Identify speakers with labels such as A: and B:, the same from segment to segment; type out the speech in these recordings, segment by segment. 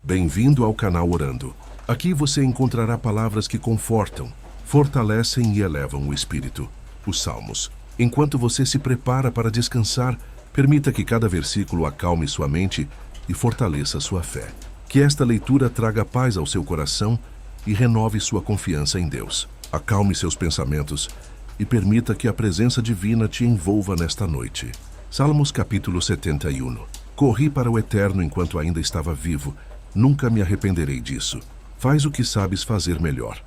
A: Bem-vindo ao canal Orando. Aqui você encontrará palavras que confortam, fortalecem e elevam o espírito, os salmos. Enquanto você se prepara para descansar, permita que cada versículo acalme sua mente e fortaleça sua fé. Que esta leitura traga paz ao seu coração e renove sua confiança em Deus. Acalme seus pensamentos e permita que a presença divina te envolva nesta noite. Salmos capítulo 71. Corri para o Eterno enquanto ainda estava vivo. Nunca me arrependerei disso. Faz o que sabes fazer melhor.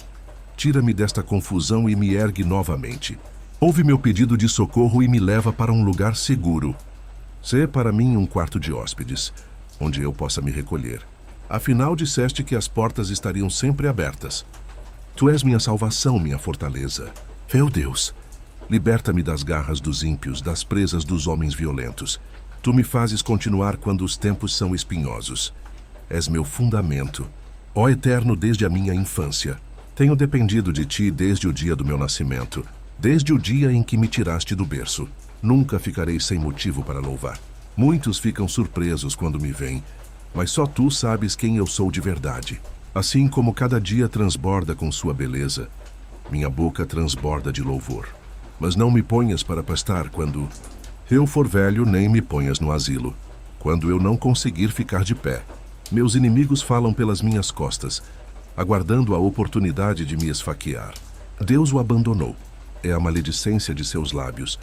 A: Tira-me desta confusão e me ergue novamente. Ouve meu pedido de socorro e me leva para um lugar seguro. Sê para mim um quarto de hóspedes, onde eu possa me recolher. Afinal, disseste que as portas estariam sempre abertas. Tu és minha salvação, minha fortaleza. Meu Deus, liberta-me das garras dos ímpios, das presas dos homens violentos. Tu me fazes continuar quando os tempos são espinhosos. És meu fundamento, ó Eterno, desde a minha infância. Tenho dependido de ti desde o dia do meu nascimento, desde o dia em que me tiraste do berço. Nunca ficarei sem motivo para louvar. Muitos ficam surpresos quando me veem, mas só tu sabes quem eu sou de verdade. Assim como cada dia transborda com sua beleza, minha boca transborda de louvor. Mas não me ponhas para pastar quando eu for velho, nem me ponhas no asilo, quando eu não conseguir ficar de pé. Meus inimigos falam pelas minhas costas, aguardando a oportunidade de me esfaquear. Deus o abandonou. É a maledicência de seus lábios.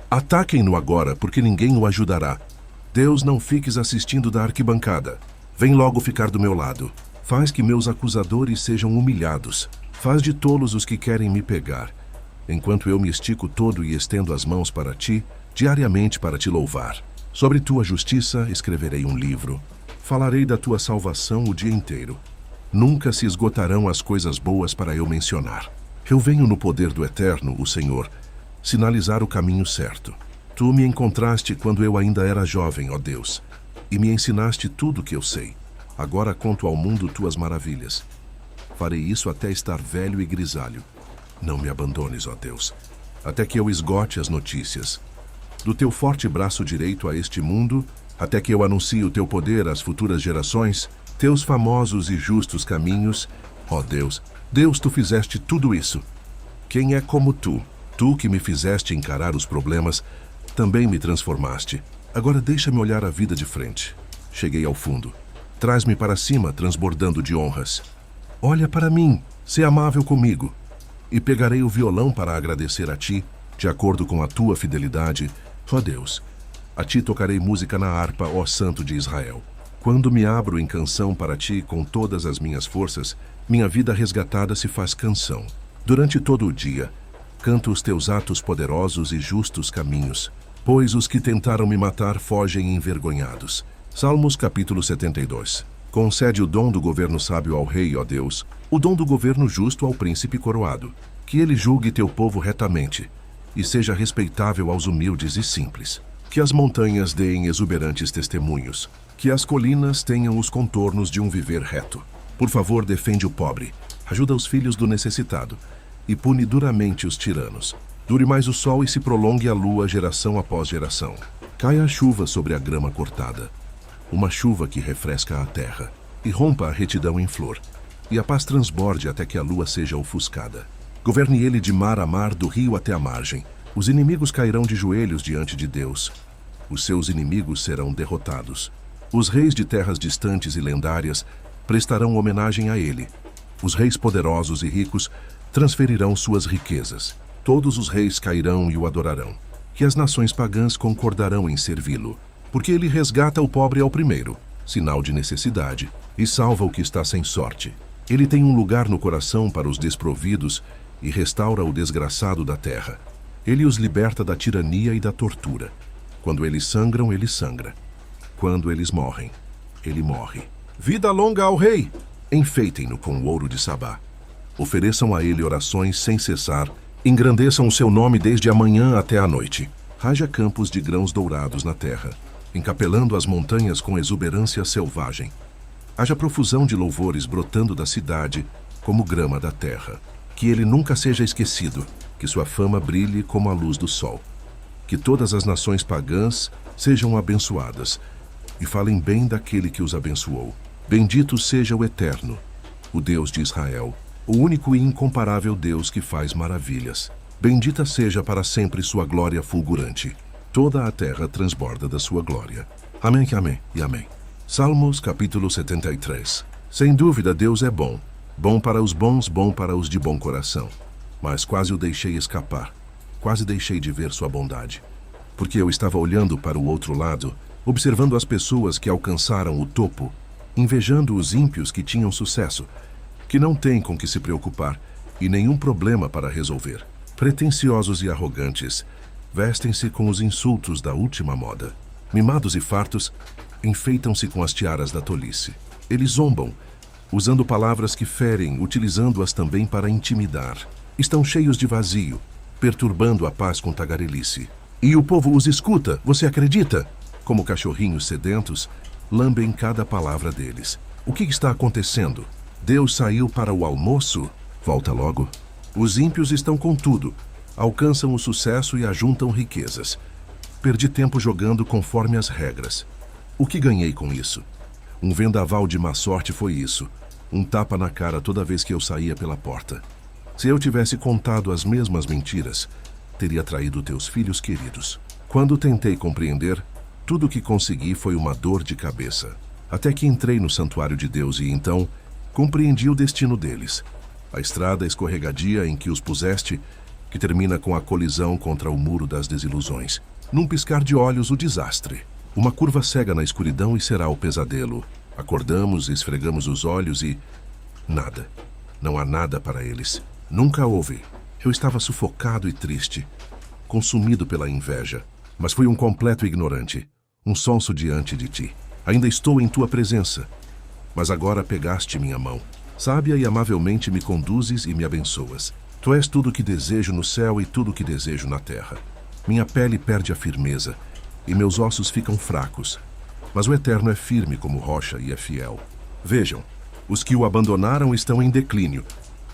A: Ataquem-no agora, porque ninguém o ajudará. Deus, não fiques assistindo da arquibancada. Vem logo ficar do meu lado. Faz que meus acusadores sejam humilhados. Faz de tolos os que querem me pegar. Enquanto eu me estico todo e estendo as mãos para ti, diariamente para te louvar. Sobre tua justiça escreverei um livro. Falarei da tua salvação o dia inteiro. Nunca se esgotarão as coisas boas para eu mencionar. Eu venho no poder do Eterno, o Senhor, sinalizar o caminho certo. Tu me encontraste quando eu ainda era jovem, ó Deus, e me ensinaste tudo o que eu sei. Agora conto ao mundo tuas maravilhas. Farei isso até estar velho e grisalho. Não me abandones, ó Deus, até que eu esgote as notícias. Do teu forte braço direito a este mundo, até que eu anuncie o teu poder às futuras gerações, teus famosos e justos caminhos. Ó Deus, Deus, tu fizeste tudo isso. Quem é como tu? Tu que me fizeste encarar os problemas, também me transformaste. Agora deixa-me olhar a vida de frente. Cheguei ao fundo. Traz-me para cima, transbordando de honras. Olha para mim, sê amável comigo. E pegarei o violão para agradecer a ti, de acordo com a tua fidelidade. Ó Deus, a ti tocarei música na harpa, ó Santo de Israel. Quando me abro em canção para ti com todas as minhas forças, minha vida resgatada se faz canção. Durante todo o dia, canto os teus atos poderosos e justos caminhos, pois os que tentaram me matar fogem envergonhados. Salmos capítulo 72. Concede o dom do governo sábio ao rei, ó Deus, o dom do governo justo ao príncipe coroado. Que ele julgue teu povo retamente e seja respeitável aos humildes e simples. Que as montanhas deem exuberantes testemunhos, que as colinas tenham os contornos de um viver reto. Por favor, defende o pobre, ajuda os filhos do necessitado e pune duramente os tiranos. Dure mais o sol e se prolongue a lua geração após geração. Caia a chuva sobre a grama cortada, uma chuva que refresca a terra, e rompa a retidão em flor, e a paz transborde até que a lua seja ofuscada. Governe ele de mar a mar, do rio até a margem. Os inimigos cairão de joelhos diante de Deus. Os seus inimigos serão derrotados. Os reis de terras distantes e lendárias prestarão homenagem a ele. Os reis poderosos e ricos transferirão suas riquezas. Todos os reis cairão e o adorarão. Que as nações pagãs concordarão em servi-lo, porque ele resgata o pobre ao primeiro, sinal de necessidade, e salva o que está sem sorte. Ele tem um lugar no coração para os desprovidos e restaura o desgraçado da terra. Ele os liberta da tirania e da tortura. Quando eles sangram, ele sangra. Quando eles morrem, ele morre. Vida longa ao rei! Enfeitem-no com o ouro de Sabá. Ofereçam a ele orações sem cessar. Engrandeçam o seu nome desde a manhã até a noite. Haja campos de grãos dourados na terra, encapelando as montanhas com exuberância selvagem. Haja profusão de louvores brotando da cidade, como grama da terra. Que ele nunca seja esquecido, que sua fama brilhe como a luz do sol. Que todas as nações pagãs sejam abençoadas e falem bem daquele que os abençoou. Bendito seja o Eterno, o Deus de Israel, o único e incomparável Deus que faz maravilhas. Bendita seja para sempre sua glória fulgurante. Toda a terra transborda da sua glória. Amém, amém e amém. Salmos capítulo 73. Sem dúvida Deus é bom. Bom para os bons, bom para os de bom coração. Mas quase o deixei escapar. Quase deixei de ver sua bondade. Porque eu estava olhando para o outro lado, observando as pessoas que alcançaram o topo, invejando os ímpios que tinham sucesso, que não têm com que se preocupar e nenhum problema para resolver. Pretensiosos e arrogantes, vestem-se com os insultos da última moda. Mimados e fartos, enfeitam-se com as tiaras da tolice. Eles zombam, usando palavras que ferem, utilizando-as também para intimidar. Estão cheios de vazio, perturbando a paz com tagarelice. E o povo os escuta, você acredita? Como cachorrinhos sedentos, lambem cada palavra deles. O que está acontecendo? Deus saiu para o almoço? Volta logo. Os ímpios estão com tudo, alcançam o sucesso e ajuntam riquezas. Perdi tempo jogando conforme as regras. O que ganhei com isso? Um vendaval de má sorte foi isso. Um tapa na cara toda vez que eu saía pela porta. Se eu tivesse contado as mesmas mentiras, teria traído teus filhos queridos. Quando tentei compreender, tudo o que consegui foi uma dor de cabeça. Até que entrei no santuário de Deus e então compreendi o destino deles. A estrada escorregadia em que os puseste, que termina com a colisão contra o muro das desilusões. Num piscar de olhos, o desastre. Uma curva cega na escuridão e será o pesadelo. Acordamos, esfregamos os olhos e... nada. Não há nada para eles. Nunca houve. Eu estava sufocado e triste, consumido pela inveja, mas fui um completo ignorante, um sonso diante de ti. Ainda estou em tua presença, mas agora pegaste minha mão. Sábia e amavelmente me conduzes e me abençoas. Tu és tudo o que desejo no céu e tudo o que desejo na terra. Minha pele perde a firmeza e meus ossos ficam fracos, mas o Eterno é firme como rocha e é fiel. Vejam, os que o abandonaram estão em declínio.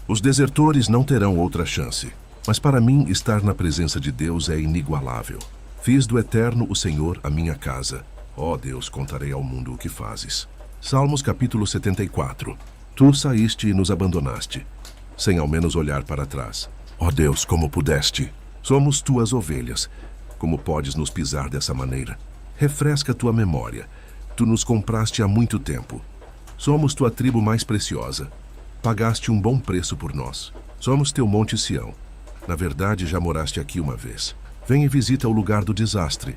A: Os desertores não terão outra chance. Mas para mim, estar na presença de Deus é inigualável. Fiz do Eterno o Senhor a minha casa. Ó Deus, contarei ao mundo o que fazes. Salmos capítulo 74. Tu saíste e nos abandonaste, sem ao menos olhar para trás. Ó Deus, como pudeste? Somos tuas ovelhas. Como podes nos pisar dessa maneira? Refresca tua memória. Tu nos compraste há muito tempo. Somos tua tribo mais preciosa. Pagaste um bom preço por nós. Somos teu monte Sião. Na verdade, já moraste aqui uma vez. Vem e visita o lugar do desastre.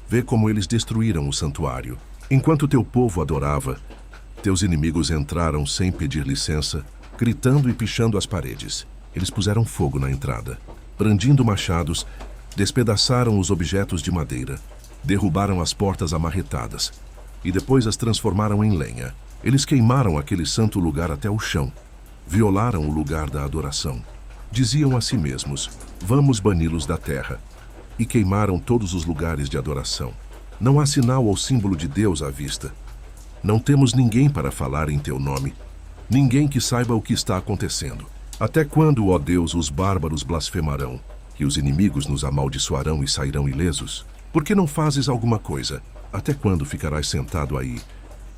A: Vê como eles destruíram o santuário. Enquanto teu povo adorava, teus inimigos entraram sem pedir licença, gritando e pichando as paredes. Eles puseram fogo na entrada. Brandindo machados, despedaçaram os objetos de madeira, derrubaram as portas amarretadas e depois as transformaram em lenha. Eles queimaram aquele santo lugar até o chão. Violaram o lugar da adoração. Diziam a si mesmos, vamos bani-los da terra. E queimaram todos os lugares de adoração. Não há sinal ou símbolo de Deus à vista. Não temos ninguém para falar em teu nome. Ninguém que saiba o que está acontecendo. Até quando, ó Deus, os bárbaros blasfemarão? E os inimigos nos amaldiçoarão e sairão ilesos? Por que não fazes alguma coisa? Até quando ficarás sentado aí,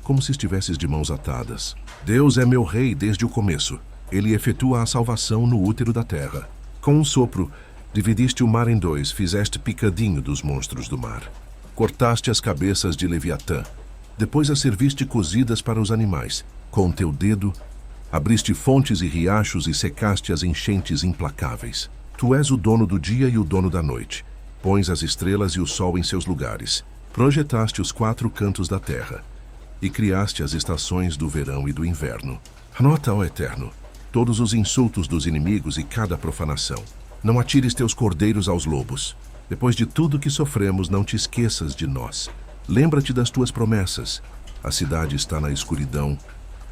A: como se estivesses de mãos atadas? Deus é meu rei desde o começo. Ele efetua a salvação no útero da terra. Com um sopro, dividiste o mar em dois, fizeste picadinho dos monstros do mar. Cortaste as cabeças de Leviatã. Depois as serviste cozidas para os animais. Com teu dedo, abriste fontes e riachos e secaste as enchentes implacáveis. Tu és o dono do dia e o dono da noite. Pões as estrelas e o sol em seus lugares. Projetaste os 4 cantos da terra. E criaste as estações do verão e do inverno. Anota, ó Eterno, todos os insultos dos inimigos e cada profanação. Não atires teus cordeiros aos lobos. Depois de tudo que sofremos, não te esqueças de nós. Lembra-te das tuas promessas. A cidade está na escuridão.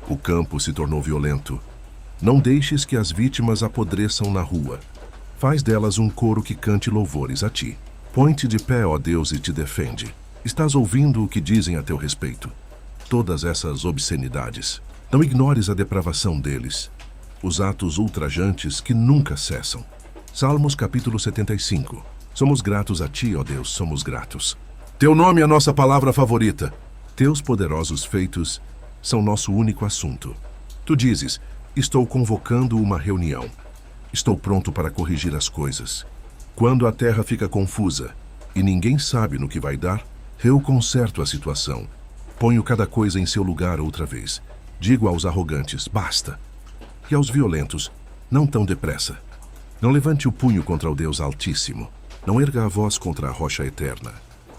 A: O campo se tornou violento. Não deixes que as vítimas apodreçam na rua. Faz delas um coro que cante louvores a ti. Põe-te de pé, ó Deus, e te defende. Estás ouvindo o que dizem a teu respeito. Todas essas obscenidades. Não ignores a depravação deles. Os atos ultrajantes que nunca cessam. Salmos capítulo 75. Somos gratos a ti, ó Deus, somos gratos. Teu nome é a nossa palavra favorita. Teus poderosos feitos são nosso único assunto. Tu dizes: estou convocando uma reunião. Estou pronto para corrigir as coisas. Quando a terra fica confusa e ninguém sabe no que vai dar, eu conserto a situação. Ponho cada coisa em seu lugar outra vez. Digo aos arrogantes: basta. E aos violentos: não tão depressa. Não levante o punho contra o Deus Altíssimo. Não erga a voz contra a rocha eterna.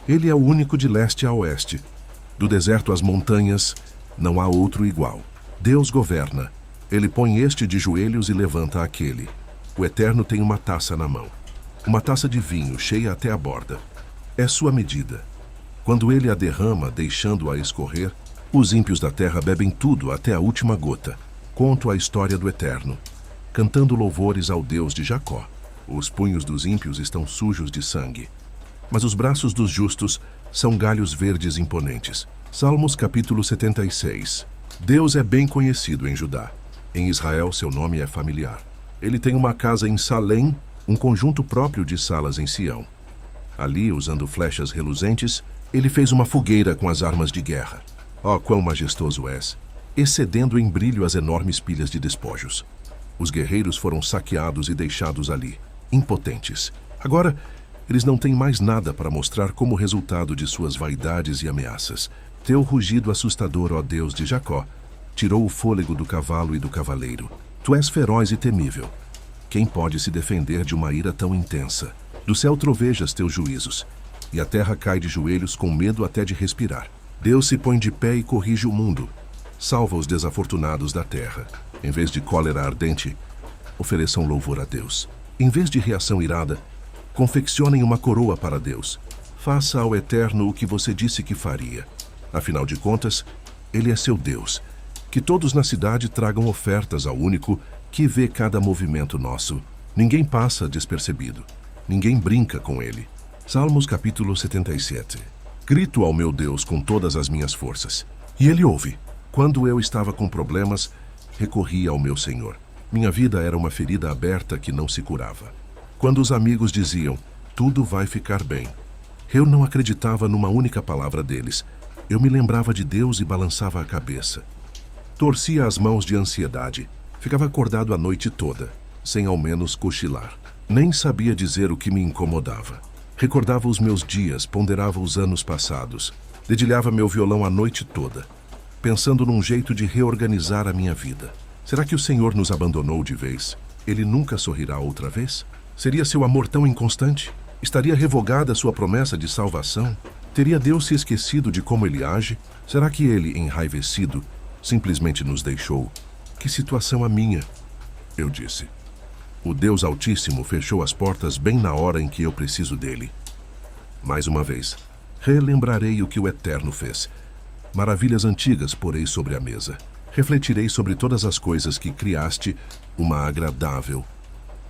A: Ele é o único de leste a oeste. Do deserto às montanhas, não há outro igual. Deus governa. Ele põe este de joelhos e levanta aquele. O Eterno tem uma taça na mão. Uma taça de vinho, cheia até a borda. É sua medida. Quando ele a derrama, deixando-a escorrer, os ímpios da terra bebem tudo até a última gota. Conto a história do Eterno, cantando louvores ao Deus de Jacó. Os punhos dos ímpios estão sujos de sangue, mas os braços dos justos são galhos verdes imponentes. Salmos capítulo 76. Deus é bem conhecido em Judá. Em Israel seu nome é familiar. Ele tem uma casa em Salém, um conjunto próprio de salas em Sião. Ali, usando flechas reluzentes, ele fez uma fogueira com as armas de guerra. Oh, quão majestoso és, excedendo em brilho as enormes pilhas de despojos. Os guerreiros foram saqueados e deixados ali, impotentes. Agora, eles não têm mais nada para mostrar como resultado de suas vaidades e ameaças. Teu rugido assustador, ó Deus de Jacó, tirou o fôlego do cavalo e do cavaleiro. Tu és feroz e temível. Quem pode se defender de uma ira tão intensa? Do céu trovejas teus juízos, e a terra cai de joelhos com medo até de respirar. Deus se põe de pé e corrige o mundo. Salva os desafortunados da terra. Em vez de cólera ardente, ofereçam louvor a Deus. Em vez de reação irada, confeccionem uma coroa para Deus. Faça ao Eterno o que você disse que faria. Afinal de contas, Ele é seu Deus. Que todos na cidade tragam ofertas ao único que vê cada movimento nosso. Ninguém passa despercebido. Ninguém brinca com Ele. Salmos capítulo 77. Grito ao meu Deus com todas as minhas forças, e Ele ouve. Quando eu estava com problemas, recorri ao meu Senhor. Minha vida era uma ferida aberta que não se curava. Quando os amigos diziam: tudo vai ficar bem, eu não acreditava numa única palavra deles. Eu me lembrava de Deus e balançava a cabeça. Torcia as mãos de ansiedade. Ficava acordado a noite toda, sem ao menos cochilar. Nem sabia dizer o que me incomodava. Recordava os meus dias, ponderava os anos passados. Dedilhava meu violão a noite toda, pensando num jeito de reorganizar a minha vida. Será que o Senhor nos abandonou de vez? Ele nunca sorrirá outra vez? Seria seu amor tão inconstante? Estaria revogada sua promessa de salvação? Teria Deus se esquecido de como Ele age? Será que Ele, enraivecido, simplesmente nos deixou? Que situação a minha? Eu disse. O Deus Altíssimo fechou as portas bem na hora em que eu preciso dele. Mais uma vez, relembrarei o que o Eterno fez. Maravilhas antigas porei sobre a mesa. Refletirei sobre todas as coisas que criaste, uma agradável.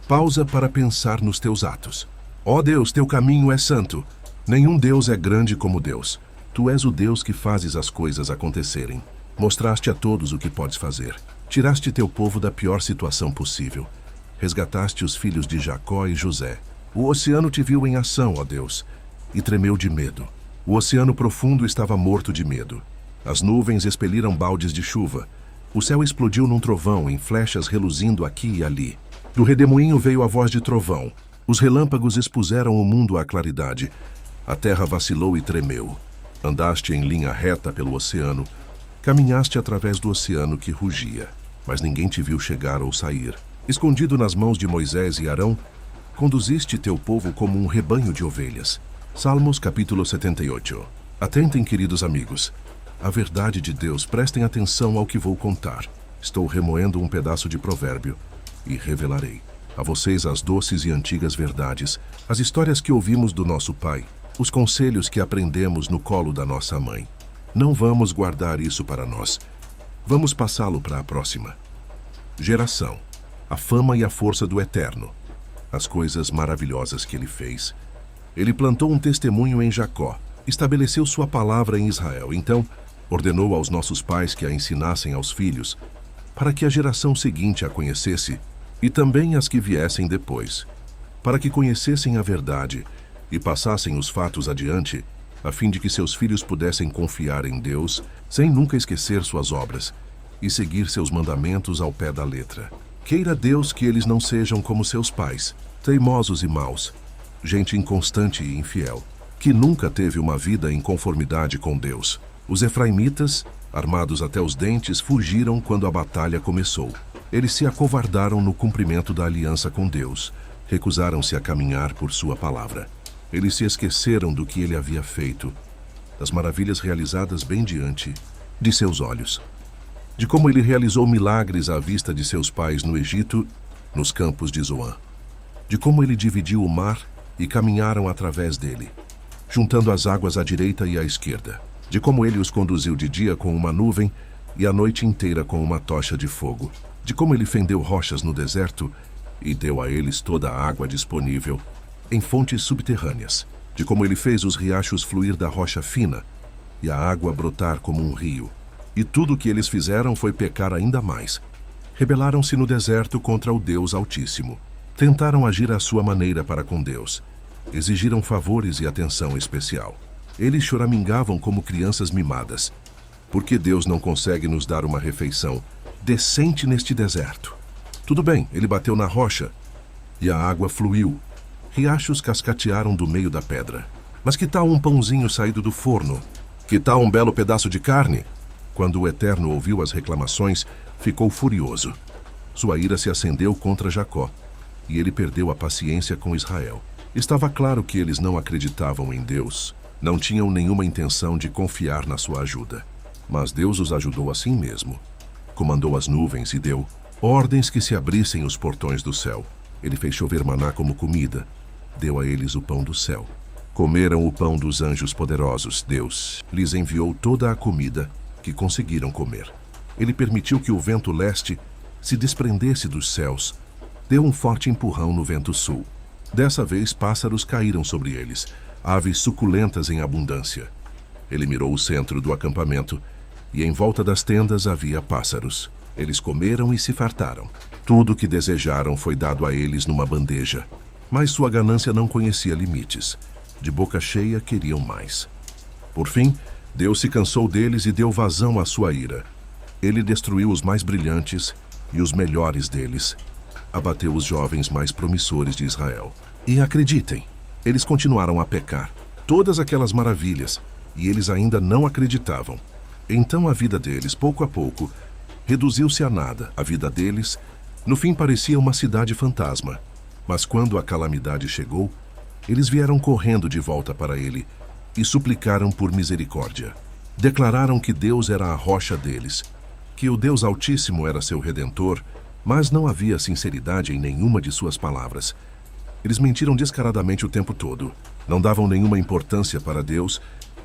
A: Pausa para pensar nos teus atos. Ó Deus, teu caminho é santo. Nenhum Deus é grande como Deus. Tu és o Deus que fazes as coisas acontecerem. Mostraste a todos o que podes fazer. Tiraste teu povo da pior situação possível. Resgataste os filhos de Jacó e José. O oceano te viu em ação, ó Deus, e tremeu de medo. O oceano profundo estava morto de medo. As nuvens expeliram baldes de chuva. O céu explodiu num trovão, em flechas reluzindo aqui e ali. Do redemoinho veio a voz de trovão. Os relâmpagos expuseram o mundo à claridade. A terra vacilou e tremeu. Andaste em linha reta pelo oceano. Caminhaste através do oceano que rugia. Mas ninguém te viu chegar ou sair. Escondido nas mãos de Moisés e Arão, conduziste teu povo como um rebanho de ovelhas. Salmos capítulo 78. Atentem, queridos amigos. A verdade de Deus, prestem atenção ao que vou contar. Estou remoendo um pedaço de provérbio e revelarei a vocês as doces e antigas verdades, as histórias que ouvimos do nosso pai, os conselhos que aprendemos no colo da nossa mãe. Não vamos guardar isso para nós. Vamos passá-lo para a próxima geração. A fama e a força do Eterno, as coisas maravilhosas que Ele fez. Ele plantou um testemunho em Jacó, estabeleceu sua palavra em Israel. Então, ordenou aos nossos pais que a ensinassem aos filhos, para que a geração seguinte a conhecesse, e também as que viessem depois, para que conhecessem a verdade e passassem os fatos adiante a fim de que seus filhos pudessem confiar em Deus, sem nunca esquecer suas obras, e seguir seus mandamentos ao pé da letra. Queira Deus que eles não sejam como seus pais, teimosos e maus, gente inconstante e infiel, que nunca teve uma vida em conformidade com Deus. Os efraimitas, armados até os dentes, fugiram quando a batalha começou. Eles se acovardaram no cumprimento da aliança com Deus, recusaram-se a caminhar por sua palavra. Eles se esqueceram do que ele havia feito, das maravilhas realizadas bem diante de seus olhos, de como ele realizou milagres à vista de seus pais no Egito, nos campos de Zoan, de como ele dividiu o mar e caminharam através dele, juntando as águas à direita e à esquerda, de como ele os conduziu de dia com uma nuvem e a noite inteira com uma tocha de fogo, de como ele fendeu rochas no deserto e deu a eles toda a água disponível em fontes subterrâneas, de como ele fez os riachos fluir da rocha fina e a água brotar como um rio. E tudo o que eles fizeram foi pecar ainda mais. Rebelaram-se no deserto contra o Deus Altíssimo. Tentaram agir à sua maneira para com Deus. Exigiram favores e atenção especial. Eles choramingavam como crianças mimadas. Por que Deus não consegue nos dar uma refeição decente neste deserto? Tudo bem, ele bateu na rocha e a água fluiu. Riachos cascatearam do meio da pedra. Mas que tal um pãozinho saído do forno? Que tal um belo pedaço de carne? Quando o Eterno ouviu as reclamações, ficou furioso. Sua ira se acendeu contra Jacó, e ele perdeu a paciência com Israel. Estava claro que eles não acreditavam em Deus, não tinham nenhuma intenção de confiar na sua ajuda. Mas Deus os ajudou assim mesmo. Comandou as nuvens e deu ordens que se abrissem os portões do céu. Ele fez chover maná como comida, deu a eles o pão do céu. Comeram o pão dos anjos poderosos. Deus lhes enviou toda a comida que conseguiram comer. Ele permitiu que o vento leste se desprendesse dos céus, deu um forte empurrão no vento sul. Dessa vez pássaros caíram sobre eles, aves suculentas em abundância. Ele mirou o centro do acampamento, e em volta das tendas havia pássaros. Eles comeram e se fartaram. Tudo o que desejaram foi dado a eles numa bandeja. Mas sua ganância não conhecia limites. De boca cheia queriam mais. Por fim, Deus se cansou deles e deu vazão à sua ira. Ele destruiu os mais brilhantes e os melhores deles. Abateu os jovens mais promissores de Israel. E acreditem, eles continuaram a pecar. Todas aquelas maravilhas, e eles ainda não acreditavam. Então a vida deles, pouco a pouco, reduziu-se a nada. A vida deles, no fim, parecia uma cidade fantasma. Mas quando a calamidade chegou, eles vieram correndo de volta para ele e suplicaram por misericórdia. Declararam que Deus era a rocha deles, que o Deus Altíssimo era seu redentor, mas não havia sinceridade em nenhuma de suas palavras. Eles mentiram descaradamente o tempo todo, não davam nenhuma importância para Deus,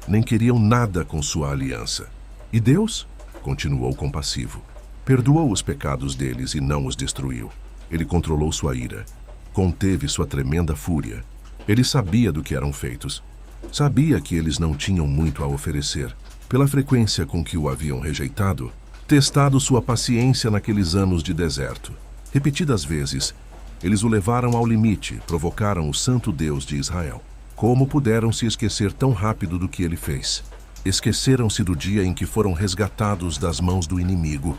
A: nem queriam nada com sua aliança. E Deus continuou compassivo. Perdoou os pecados deles e não os destruiu. Ele controlou sua ira, conteve sua tremenda fúria. Ele sabia do que eram feitos. Sabia que eles não tinham muito a oferecer. Pela frequência com que o haviam rejeitado, testado sua paciência naqueles anos de deserto. Repetidas vezes, eles o levaram ao limite, provocaram o santo Deus de Israel. Como puderam se esquecer tão rápido do que ele fez? Esqueceram-se do dia em que foram resgatados das mãos do inimigo,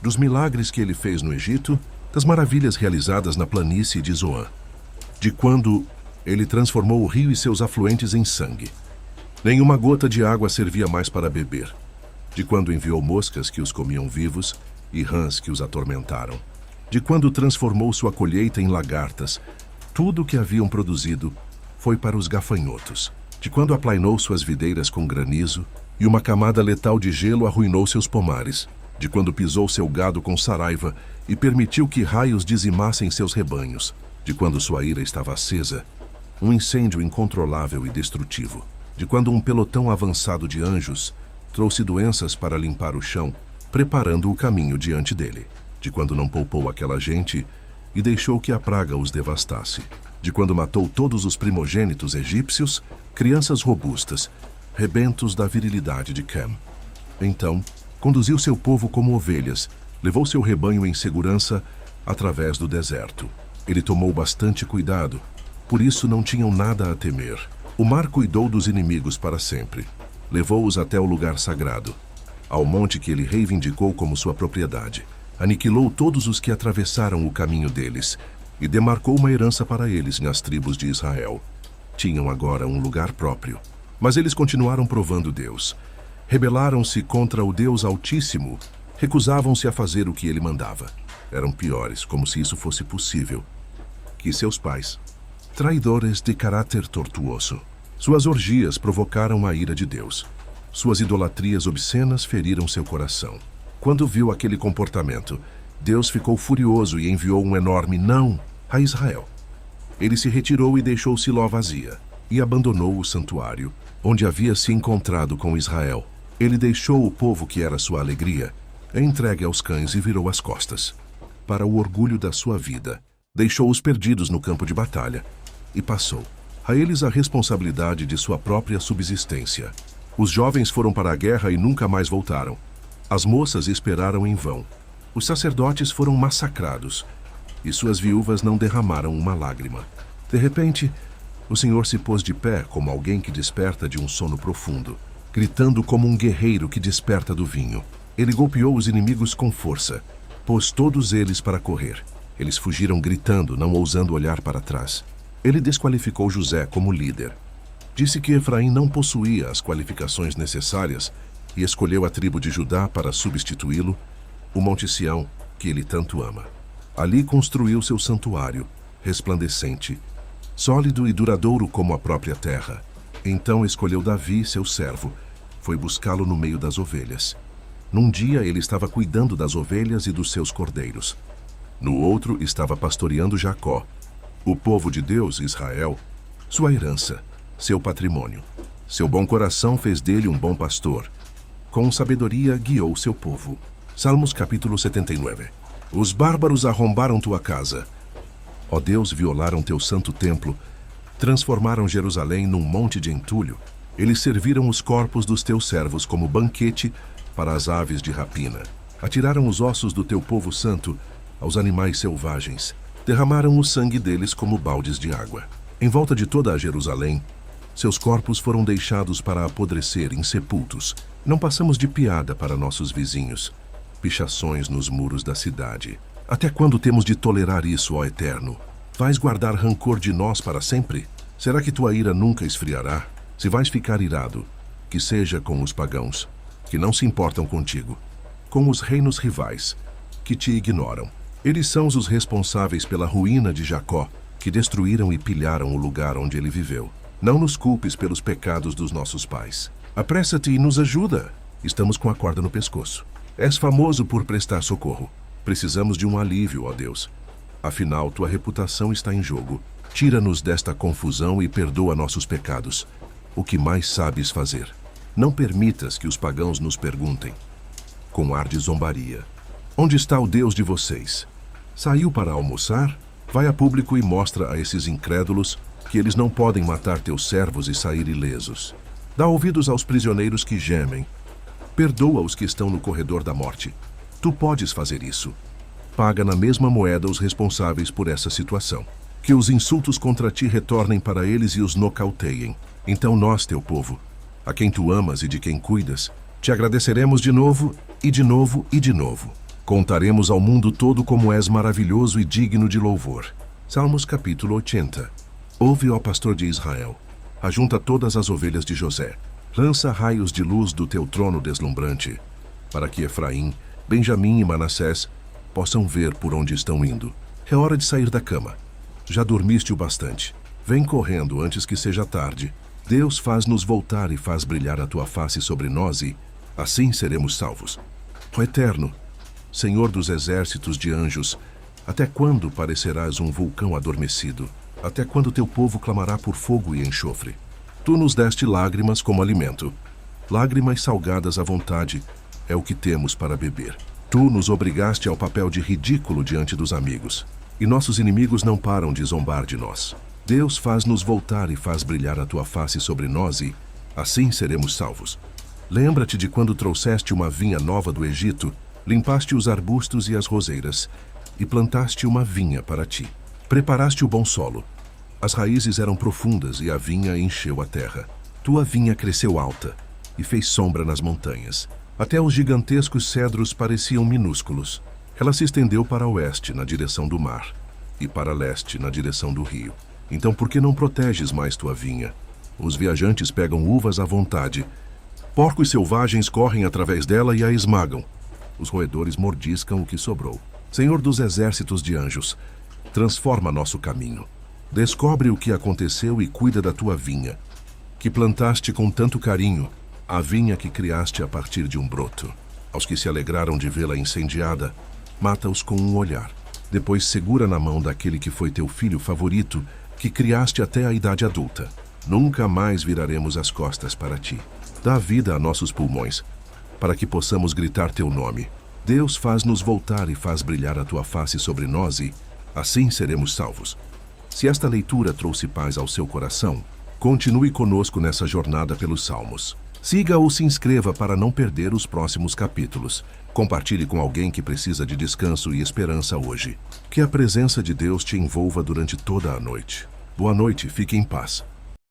A: dos milagres que ele fez no Egito, das maravilhas realizadas na planície de Zoan, de quando ele transformou o rio e seus afluentes em sangue. Nenhuma gota de água servia mais para beber, de quando enviou moscas que os comiam vivos e rãs que os atormentaram, de quando transformou sua colheita em lagartas. Tudo o que haviam produzido foi para os gafanhotos, de quando aplainou suas videiras com granizo e uma camada letal de gelo arruinou seus pomares, de quando pisou seu gado com saraiva e permitiu que raios dizimassem seus rebanhos, de quando sua ira estava acesa, um incêndio incontrolável e destrutivo, de quando um pelotão avançado de anjos trouxe doenças para limpar o chão, preparando o caminho diante dele, de quando não poupou aquela gente e deixou que a praga os devastasse, de quando matou todos os primogênitos egípcios, crianças robustas, rebentos da virilidade de Cam. Então, conduziu seu povo como ovelhas, levou seu rebanho em segurança através do deserto. Ele tomou bastante cuidado, por isso não tinham nada a temer. O mar cuidou dos inimigos para sempre. Levou-os até o lugar sagrado, ao monte que ele reivindicou como sua propriedade. Aniquilou todos os que atravessaram o caminho deles e demarcou uma herança para eles nas tribos de Israel. Tinham agora um lugar próprio. Mas eles continuaram provando Deus. Rebelaram-se contra o Deus Altíssimo. Recusavam-se a fazer o que ele mandava. Eram piores, como se isso fosse possível, que seus pais. Traidores de caráter tortuoso. Suas orgias provocaram a ira de Deus. Suas idolatrias obscenas feriram seu coração. Quando viu aquele comportamento, Deus ficou furioso e enviou um enorme não a Israel. Ele se retirou e deixou Siló vazia, e abandonou o santuário, onde havia se encontrado com Israel. Ele deixou o povo que era sua alegria, entregue aos cães e virou as costas. Para o orgulho da sua vida, deixou-os perdidos no campo de batalha, e passou a eles a responsabilidade de sua própria subsistência. Os jovens foram para a guerra e nunca mais voltaram. As moças esperaram em vão. Os sacerdotes foram massacrados, e suas viúvas não derramaram uma lágrima. De repente, o Senhor se pôs de pé como alguém que desperta de um sono profundo, gritando como um guerreiro que desperta do vinho. Ele golpeou os inimigos com força, pôs todos eles para correr. Eles fugiram gritando, não ousando olhar para trás. Ele desqualificou José como líder. Disse que Efraim não possuía as qualificações necessárias e escolheu a tribo de Judá para substituí-lo, o Monte Sião, que ele tanto ama. Ali construiu seu santuário, resplandecente, sólido e duradouro como a própria terra. Então escolheu Davi, seu servo. Foi buscá-lo no meio das ovelhas. Num dia ele estava cuidando das ovelhas e dos seus cordeiros. No outro estava pastoreando Jacó, o povo de Deus, Israel, sua herança, seu patrimônio. Seu bom coração fez dele um bom pastor. Com sabedoria guiou seu povo. Salmos capítulo 79. Os bárbaros arrombaram tua casa. Ó Deus, violaram teu santo templo, transformaram Jerusalém num monte de entulho. Eles serviram os corpos dos teus servos como banquete para as aves de rapina. Atiraram os ossos do teu povo santo aos animais selvagens. Derramaram o sangue deles como baldes de água. Em volta de toda a Jerusalém, seus corpos foram deixados para apodrecer insepultos. Não passamos de piada para nossos vizinhos. Pichações nos muros da cidade. Até quando temos de tolerar isso, ó Eterno? Vais guardar rancor de nós para sempre? Será que tua ira nunca esfriará? Se vais ficar irado, que seja com os pagãos, que não se importam contigo, com os reinos rivais, que te ignoram. Eles são os responsáveis pela ruína de Jacó, que destruíram e pilharam o lugar onde ele viveu. Não nos culpes pelos pecados dos nossos pais. Apressa-te e nos ajuda. Estamos com a corda no pescoço. És famoso por prestar socorro. Precisamos de um alívio, ó Deus. Afinal, tua reputação está em jogo. Tira-nos desta confusão e perdoa nossos pecados. O que mais sabes fazer? Não permitas que os pagãos nos perguntem, com ar de zombaria: onde está o Deus de vocês? Saiu para almoçar? Vai a público e mostra a esses incrédulos que eles não podem matar teus servos e sair ilesos. Dá ouvidos aos prisioneiros que gemem. Perdoa os que estão no corredor da morte. Tu podes fazer isso. Paga na mesma moeda os responsáveis por essa situação. Que os insultos contra ti retornem para eles e os nocauteiem. Então nós, teu povo, a quem tu amas e de quem cuidas, te agradeceremos de novo e de novo e de novo. Contaremos ao mundo todo como és maravilhoso e digno de louvor. Salmos capítulo 80. Ouve, ó pastor de Israel, ajunta todas as ovelhas de José. Lança raios de luz do teu trono deslumbrante, para que Efraim, Benjamim e Manassés possam ver por onde estão indo. É hora de sair da cama. Já dormiste o bastante. Vem correndo antes que seja tarde. Deus faz-nos voltar e faz brilhar a tua face sobre nós e, assim, seremos salvos. Ó Eterno, Senhor dos exércitos de anjos, até quando parecerás um vulcão adormecido? Até quando teu povo clamará por fogo e enxofre? Tu nos deste lágrimas como alimento. Lágrimas salgadas à vontade é o que temos para beber. Tu nos obrigaste ao papel de ridículo diante dos amigos, e nossos inimigos não param de zombar de nós. Deus faz-nos voltar e faz brilhar a tua face sobre nós e, assim, seremos salvos. Lembra-te de quando trouxeste uma vinha nova do Egito, limpaste os arbustos e as roseiras, e plantaste uma vinha para ti. Preparaste o bom solo, As raízes eram profundas e a vinha encheu a terra. Tua vinha cresceu alta e fez sombra nas montanhas. Até os gigantescos cedros pareciam minúsculos. Ela se estendeu para oeste, na direção do mar, e para leste, na direção do rio. Então por que não proteges mais tua vinha? Os viajantes pegam uvas à vontade. Porcos selvagens correm através dela e a esmagam. Os roedores mordiscam o que sobrou. Senhor dos exércitos de anjos, transforma nosso caminho. Descobre o que aconteceu e cuida da tua vinha, que plantaste com tanto carinho, a vinha que criaste a partir de um broto. Aos que se alegraram de vê-la incendiada, mata-os com um olhar. Depois segura na mão daquele que foi teu filho favorito, que criaste até a idade adulta. Nunca mais viraremos as costas para ti. Dá vida a nossos pulmões, para que possamos gritar teu nome. Deus faz-nos voltar e faz brilhar a tua face sobre nós e, assim, seremos salvos. Se esta leitura trouxe paz ao seu coração, continue conosco nessa jornada pelos Salmos. Siga ou se inscreva para não perder os próximos capítulos. Compartilhe com alguém que precisa de descanso e esperança hoje. Que a presença de Deus te envolva durante toda a noite. Boa noite, fique em paz.